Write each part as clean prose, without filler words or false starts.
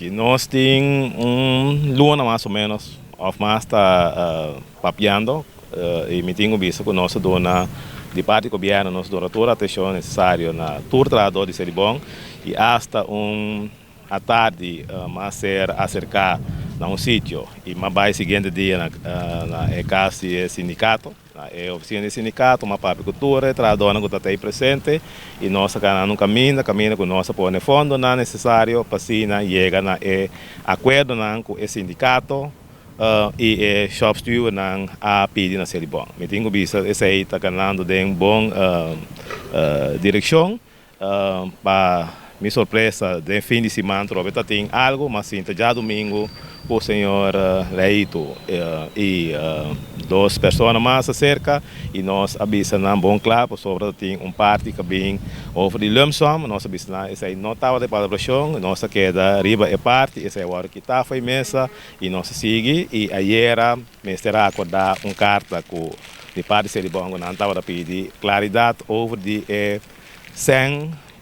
aqui. Nós temos luna mais ou menos, ou mais está papeando, e me tenho visto que nós dona de parte do governo, nós dona toda a atenção necessária na todo trabalhador de Seribong e hasta à tarde mas ser acercar a um sítio e mais vai seguinte dia na casa do sindicato, na oficina do sindicato, uma papicultura, trabalhador que está aí presente e nós não caminha com nós põe fundo não é necessário para assim chegar na acordo com o sindicato e shop steward não a pedir na Seribong. Me tenho visto esse aí está ganhando de bom direção para minha surpresa, de fim de semana, Roberta tem algo, mas sim, já domingo, o senhor Leito e duas pessoas mais acerca e nós avisamos bom claro sobre tem parte que vem over de lump nós avisamos essa aí não estava de palabração, nós queda riba é parte, essa é a hora que está foi mesa e nós segue e ayer me estará acordar carta com de parte de Seribong não estava a pedir claridade over de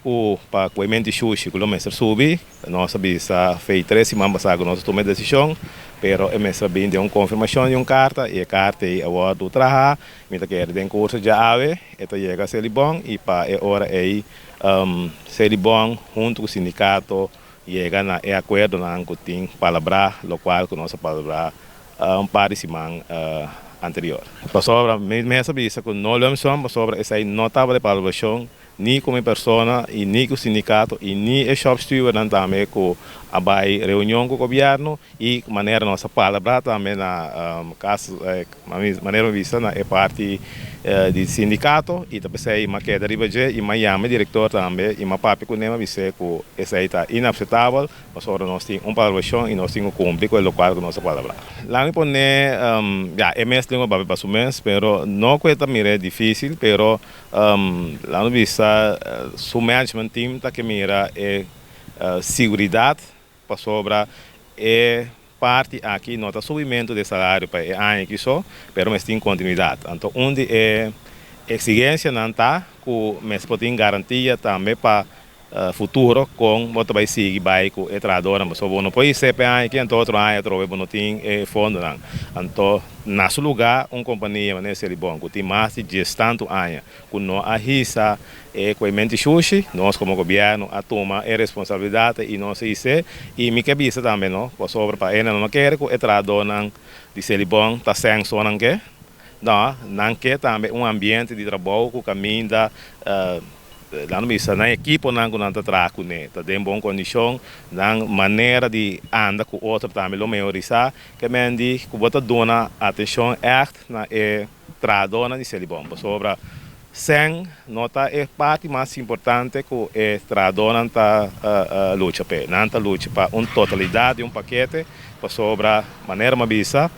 o para o evento sushi que o mestre subi nós bisa fez 3 semanas passado nós tomamos decisão pero o mestre bem deu confirmação de carta e a carta é agora do trabalho me tá querendo em curso já ave então chega a Seribong e para a hora aí Seribong junto com o sindicato chega na acordo na que tem palavra local que nós palavra par de semana anterior para sobre mestre bisa que não lembro sobre essa aí não estava de palabração ni como pessoa e ni com o sindicato e ni o shop steward também com a reunião com o governo e maneira nossa palavra também na caso maneira vista na parte do sindicato e também sei uma queda riba e Miami diretor também e uma papi com nema visse com essa aí está inaceitável mas agora nós temos palabração e nós temos cumprir com o local com nossa palavra lá me pone já é mês língua para o mês pero não cuesta mire difícil pero lá no vista su management team está que mira segurança para sobre parte aqui nota subimento de salário para o ano que só, mas tem continuidade. Então, onde é exigência não está, mas pode garantia também para futuro com o vai seguir vai com o trabalhador, mas não pode ser para que então outro ano outro não tem fundo não. Então, nesse lugar companhia né Seribong que tem mais de tanto anos que não arrisca com a mente sushi nós como governo a toma a responsabilidade e nós isso e me que bisa também não sobre para ela não quer que o trabalhador de Seribong está sem só não quer não quer também ambiente de trabalho que caminha lá no missa na equipe não está traco né está em boa condição na maneira de andar com outro também lo melhorizar que mendi que bota dona atenção na trabalhador de Seribong sobre sem nota é parte mais importante que o trabalhador está luta para não está luta para uma totalidade de paquete sobre a maneira mabisa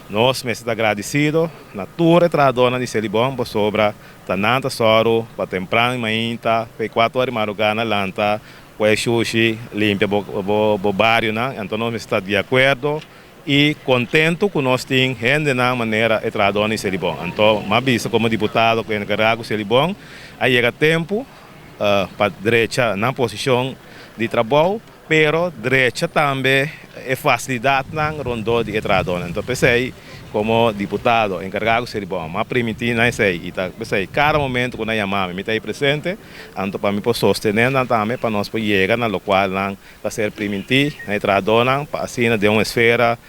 nós estamos agradecidos na tua trabalhadora de Seribong sobre tananta soro para temprano mainta foi 4 horas madrugada lanta com o sushi limpa o bairro então nós estamos de acordo e contento que nós temos gente na maneira de trabalhar em Seribong então mas como deputado que encarrego de Seribong aí chega tempo para direita na posição de trabalho pero direita também é facilidade na rondo de trabalhador então pensei como deputado encarregado de Seribong mas permitir não sei e tá pensei cada momento que nós chamamos me está aí presente então para me poder sostener também para nós poder chegar na local para ser permitir na trabalhador para assim de uma esfera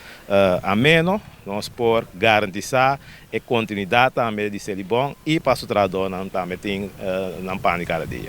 ameno nós por garantizar a continuidade também de Seribong e para o trabalhador também tem na pânico cada dia